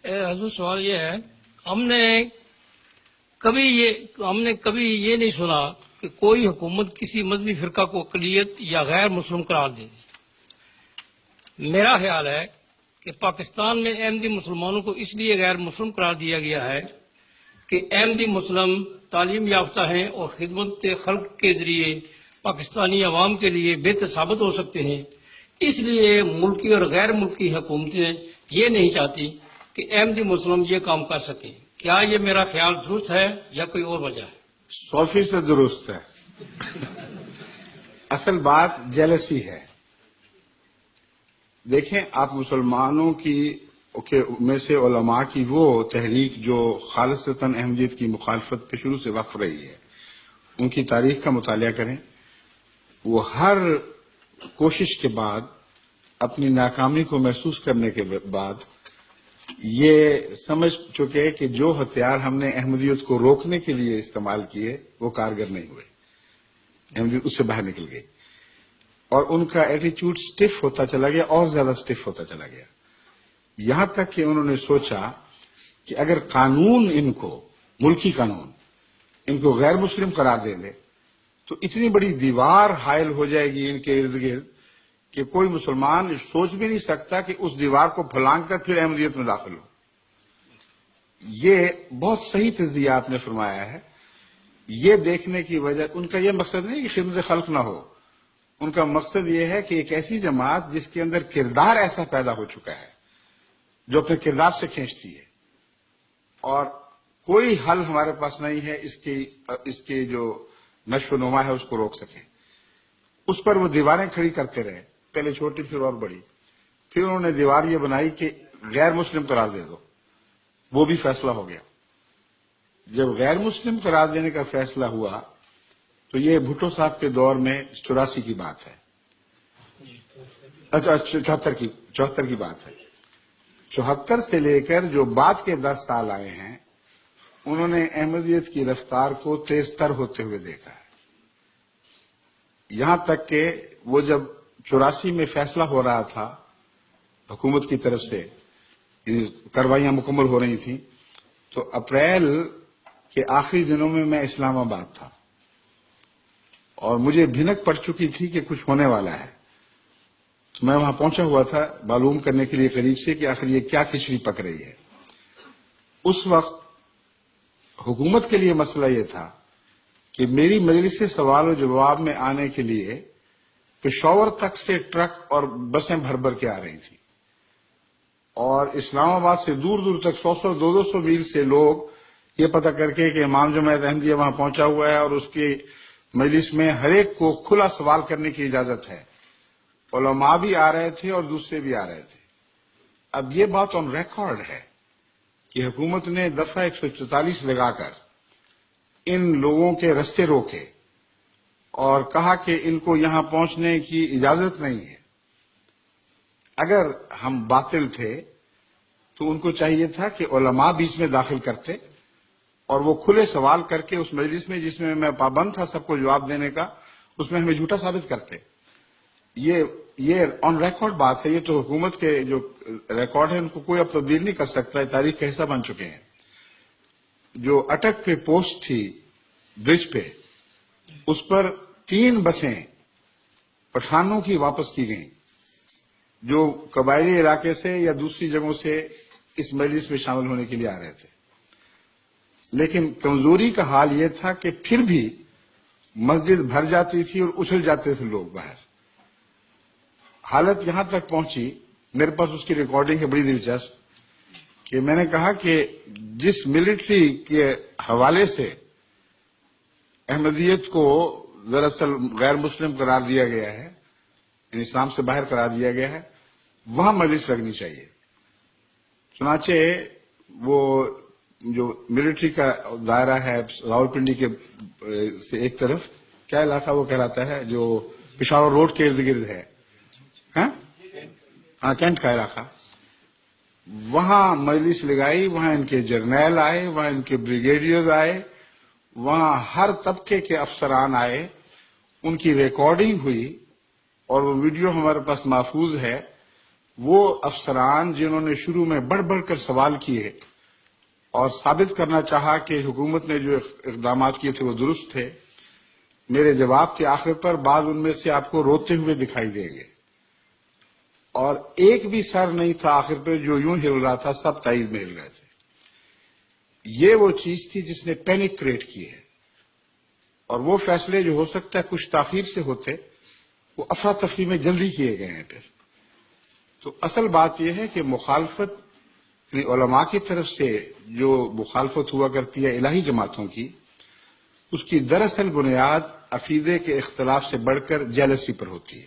حضور سوال یہ ہے، ہم نے کبھی یہ نہیں سنا کہ کوئی حکومت کسی مذہبی فرقہ کو اقلیت یا غیر مسلم قرار دے۔ میرا خیال ہے کہ پاکستان میں احمدی مسلمانوں کو اس لیے غیر مسلم قرار دیا گیا ہے کہ احمدی مسلم تعلیم یافتہ ہیں اور خدمت خلق کے ذریعے پاکستانی عوام کے لیے بہتر ثابت ہو سکتے ہیں۔ اس لیے ملکی اور غیر ملکی حکومتیں یہ نہیں چاہتی کہ احمدی مسلم یہ کام کر سکیں۔ کیا یہ میرا خیال درست ہے یا کوئی اور وجہ ہے؟ 100% درست ہے۔ اصل بات جیلسی ہے۔ دیکھیں، آپ مسلمانوں میں سے علماء کی وہ تحریک جو خالصتاً احمدیت کی مخالفت پہ شروع سے وقف رہی ہے، ان کی تاریخ کا مطالعہ کریں۔ وہ ہر کوشش کے بعد، اپنی ناکامی کو محسوس کرنے کے بعد یہ سمجھ چکے کہ جو ہتھیار ہم نے احمدیت کو روکنے کے لیے استعمال کیے وہ کارگر نہیں ہوئے، احمدیت اس سے باہر نکل گئی، اور ان کا ایٹیچیوڈ سٹف ہوتا چلا گیا، اور زیادہ سٹف ہوتا چلا گیا، یہاں تک کہ انہوں نے سوچا کہ اگر قانون ان کو، ملکی قانون ان کو غیر مسلم قرار دے دے تو اتنی بڑی دیوار حائل ہو جائے گی ان کے ارد گرد کہ کوئی مسلمان سوچ بھی نہیں سکتا کہ اس دیوار کو پھلانگ کر پھر احمدیت میں داخل ہو۔ یہ بہت صحیح تجزیہ آپ نے فرمایا ہے۔ یہ دیکھنے کی وجہ، ان کا یہ مقصد نہیں کہ خدمت خلق نہ ہو، ان کا مقصد یہ ہے کہ ایک ایسی جماعت جس کے اندر کردار ایسا پیدا ہو چکا ہے جو اپنے کردار سے کھینچتی ہے، اور کوئی حل ہمارے پاس نہیں ہے اس کی جو نشو و نما ہے اس کو روک سکے، اس پر وہ دیواریں کھڑی کرتے رہے، پہلے چھوٹی پھر اور بڑی، پھر انہوں نے دیوار یہ بنائی کہ غیر مسلم قرار دے دو، وہ بھی فیصلہ ہو گیا۔ جب غیر مسلم قرار دینے کا فیصلہ ہوا تو یہ بھٹو صاحب کے دور میں 84 کی بات ہے، 74 کی بات ہے۔ 74 سے لے کر جو بعد کے 10 سال آئے ہیں، انہوں نے احمدیت کی رفتار کو تیز تر ہوتے ہوئے دیکھا ہے، یہاں تک کہ وہ جب 84 میں فیصلہ ہو رہا تھا حکومت کی طرف سے، کارروائیاں مکمل ہو رہی تھیں، تو اپریل کے آخری دنوں میں میں اسلام آباد تھا، اور مجھے بھنک پڑ چکی تھی کہ کچھ ہونے والا ہے، تو میں وہاں پہنچا ہوا تھا معلوم کرنے کے لیے قریب سے کہ آخر یہ کیا کھچڑی پک رہی ہے۔ اس وقت حکومت کے لیے مسئلہ یہ تھا کہ میری مجلس سوال و جواب میں آنے کے لیے پشاور تک سے ٹرک اور بسیں بھر بھر کے آ رہی تھی، اور اسلام آباد سے دور دور تک 100 200 میل سے لوگ یہ پتہ کر کے کہ امام جماعت احمدیہ وہاں پہنچا ہوا ہے اور اس کی مجلس میں ہر ایک کو کھلا سوال کرنے کی اجازت ہے، علماء بھی آ رہے تھے اور دوسرے بھی آ رہے تھے۔ اب یہ بات آن ریکارڈ ہے کہ حکومت نے دفعہ 144 لگا کر ان لوگوں کے رستے روکے اور کہا کہ ان کو یہاں پہنچنے کی اجازت نہیں ہے۔ اگر ہم باطل تھے تو ان کو چاہیے تھا کہ علماء بیچ میں داخل کرتے اور وہ کھلے سوال کر کے اس مجلس میں جس میں پابند تھا سب کو جواب دینے کا، اس میں ہمیں جھوٹا ثابت کرتے۔ یہ آن ریکارڈ بات ہے، یہ تو حکومت کے جو ریکارڈ ہے ان کو کوئی اب تبدیل نہیں کر سکتا ہے، تاریخ کا حصہ بن چکے ہیں۔ جو اٹک پہ پوسٹ تھی برج پہ، اس پر 3 بسیں پٹھانوں کی واپس کی گئیں جو قبائلی علاقے سے یا دوسری جگہوں سے اس مجلس میں شامل ہونے کے لیے آ رہے تھے، لیکن کمزوری کا حال یہ تھا کہ پھر بھی مسجد بھر جاتی تھی اور اچھل جاتے تھے لوگ باہر۔ حالت یہاں تک پہنچی، میرے پاس اس کی ریکارڈنگ ہے بڑی دلچسپ، کہ میں نے کہا کہ جس ملٹری کے حوالے سے احمدیت کو دراصل غیر مسلم قرار دیا گیا ہے، یعنی اسلام سے باہر قرار دیا گیا ہے، وہاں مجلس لگنی چاہیے۔ چنانچہ وہ جو ملٹری کا دائرہ ہے راولپنڈی کے سے ایک طرف، کیا علاقہ وہ کہلاتا ہے جو پشاور روڈ کے ارد گرد ہے، ہاں کینٹ کا علاقہ، وہاں مجلس لگائی، وہاں ان کے جرنیل آئے، وہاں ان کے بریگیڈیئرز آئے، وہاں ہر طبقے کے افسران آئے، ان کی ریکارڈنگ ہوئی، اور وہ ویڈیو ہمارے پاس محفوظ ہے۔ وہ افسران جنہوں نے شروع میں بڑھ بڑھ کر سوال کیے اور ثابت کرنا چاہا کہ حکومت نے جو اقدامات کیے تھے وہ درست تھے، میرے جواب کے آخر پر بعض ان میں سے آپ کو روتے ہوئے دکھائی دیں گے، اور ایک بھی سر نہیں تھا آخر پہ جو یوں ہل رہا تھا، سب تائید میں ہل رہے تھے۔ یہ وہ چیز تھی جس نے پینک کریٹ کی ہے، اور وہ فیصلے جو ہو سکتا ہے کچھ تاخیر سے ہوتے، وہ افراتفری میں جلدی کیے گئے ہیں پھر۔ تو اصل بات یہ ہے کہ مخالفت یعنی علماء کی طرف سے جو مخالفت ہوا کرتی ہے الہی جماعتوں کی، اس کی دراصل بنیاد عقیدے کے اختلاف سے بڑھ کر جیلسی پر ہوتی ہے،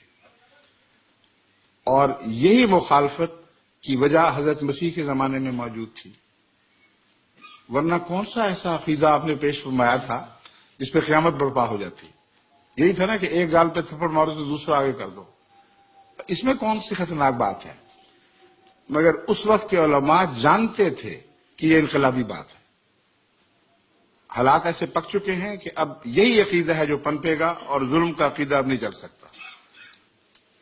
اور یہی مخالفت کی وجہ حضرت مسیح کے زمانے میں موجود تھی، ورنہ کون سا ایسا عقیدہ آپ نے پیش فرمایا تھا جس پہ قیامت برپا ہو جاتی؟ یہی تھا نا کہ ایک گال پہ تھپڑ مارو تو دوسرا آگے کر دو۔ اس میں کون سی خطرناک بات ہے؟ مگر اس وقت کے علماء جانتے تھے کہ یہ انقلابی بات ہے، حالات ایسے پک چکے ہیں کہ اب یہی عقیدہ ہے جو پنپے گا، اور ظلم کا عقیدہ اب نہیں چل سکتا۔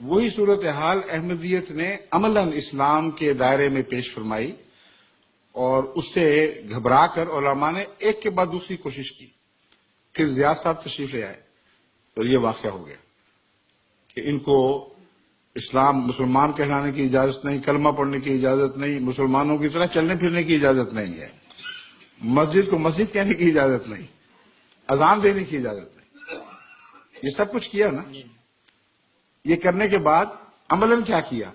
وہی صورتحال احمدیت نے عملاً اسلام کے دائرے میں پیش فرمائی، اور اس سے گھبرا کر علماء نے ایک کے بعد دوسری کوشش کی۔ پھر زیاد صاحب تشریف لے آئے اور یہ واقعہ ہو گیا کہ ان کو اسلام مسلمان کہلانے کی اجازت نہیں، کلمہ پڑھنے کی اجازت نہیں، مسلمانوں کی طرح چلنے پھرنے کی اجازت نہیں ہے، مسجد کو مسجد کہنے کی اجازت نہیں، اذان دینے کی اجازت نہیں۔ یہ سب کچھ کیا نا۔ یہ کرنے کے بعد عملاً کیا کیا؟